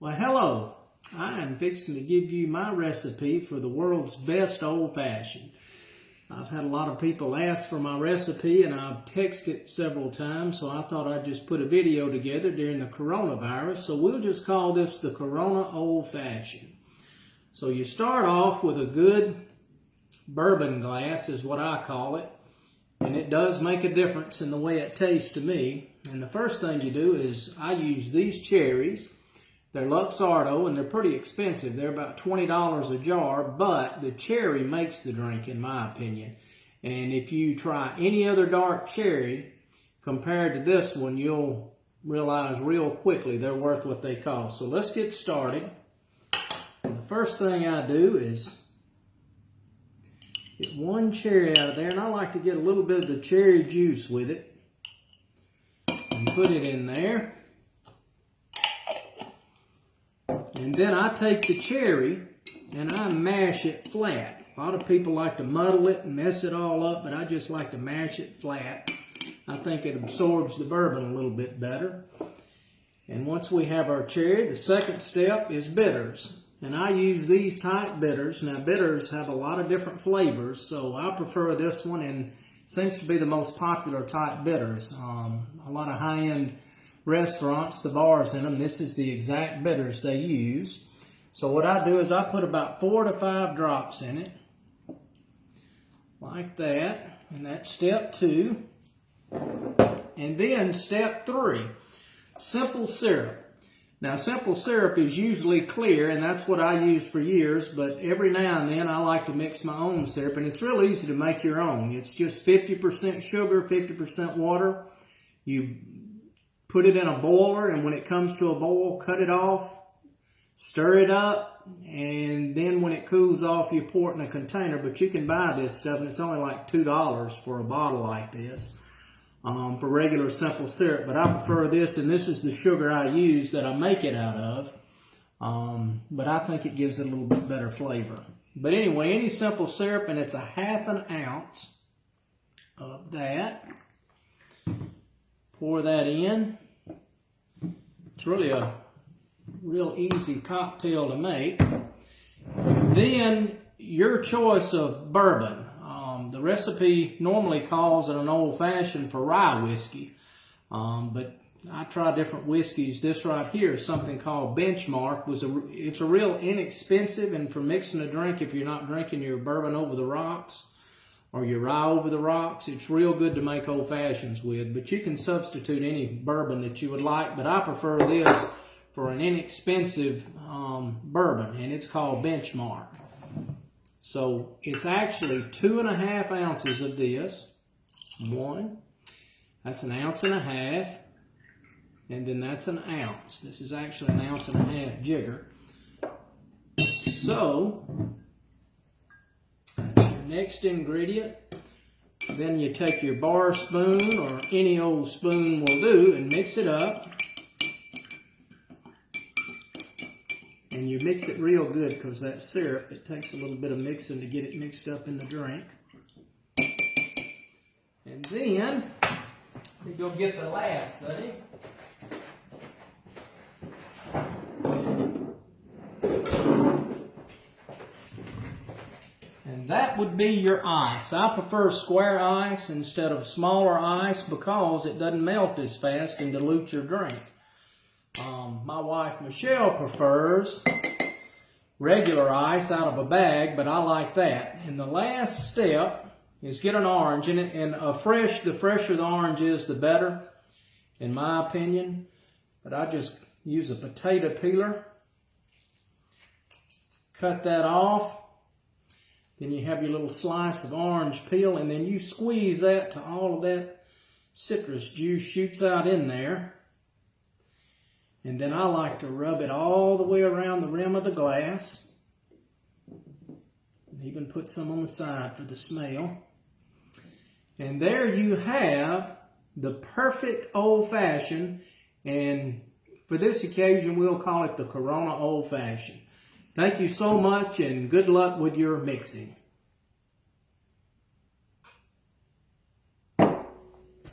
Well, hello. I am fixing to give you my recipe for the world's best old-fashioned. I've had a lot of people ask for my recipe and I've texted it several times, so I thought I'd just put a video together during the coronavirus. So we'll just call this the Corona Old-Fashioned. So you start off with a good bourbon glass is what I call it. And it does make a difference in the way it tastes to me. And the first thing you do is I use these cherries. They're Luxardo and they're pretty expensive. They're about $20 a jar, but the cherry makes the drink in my opinion. And if you try any other dark cherry compared to this one, you'll realize real quickly they're worth what they cost. So let's get started. And the first thing I do is get one cherry out of there, and I like to get a little bit of the cherry juice with it and put it in there. And then I take the cherry and I mash it flat. A lot of people like to muddle it and mess it all up, but I just like to mash it flat. I think it absorbs the bourbon a little bit better. And once we have our cherry, the second step is bitters. And I use these type bitters. Now bitters have a lot of different flavors, so I prefer this one, and seems to be the most popular type bitters. A lot of high-end restaurants, the bars in them, this is the exact bitters they use. So what I do is I put about 4 to 5 drops in it, like that, and that's step 2. And then step 3, simple syrup. Now simple syrup is usually clear, and that's what I used for years, but every now and then I like to mix my own syrup, and it's real easy to make your own. It's just 50% sugar, 50% water. You put it in a boiler, and when it comes to a boil, cut it off, stir it up, and then when it cools off, you pour it in a container. But you can buy this stuff, and it's only like $2 for a bottle like this for regular simple syrup. But I prefer this, and this is the sugar I use that I make it out of. But I think it gives it a little bit better flavor. But anyway, any simple syrup, and it's a ½ an ounce of that. Pour that in. It's really a real easy cocktail to make. Then your choice of bourbon. The recipe normally calls it an old-fashioned for rye whiskey, but I try different whiskeys. This right here is something called Benchmark. It's a real inexpensive, and for mixing a drink, if you're not drinking your bourbon over the rocks or your rye over the rocks, it's real good to make old fashions with. But you can substitute any bourbon that you would like, but I prefer this for an inexpensive bourbon, and it's called Benchmark. So it's actually 2½ ounces of this. One, that's 1½ ounces, and then that's 1 ounce. This is actually 1½ ounces jigger. So that's your next ingredient. Then you take your bar spoon, or any old spoon will do, and mix it up. And you mix it real good, because that syrup, it takes a little bit of mixing to get it mixed up in the drink. And then we go get the last thing. And that would be your ice. I prefer square ice instead of smaller ice because it doesn't melt as fast and dilute your drink. My wife Michelle prefers regular ice out of a bag, but I like that. And the last step is get an orange in it, and the fresher the orange is, the better, in my opinion. But I just use a potato peeler, cut that off. Then you have your little slice of orange peel, and then you squeeze that till all of that citrus juice shoots out in there. And then I like to rub it all the way around the rim of the glass. And even put some on the side for the smell. And there you have the perfect old-fashioned. And for this occasion, we'll call it the Corona Old-Fashioned. Thank you so much, and good luck with your mixing.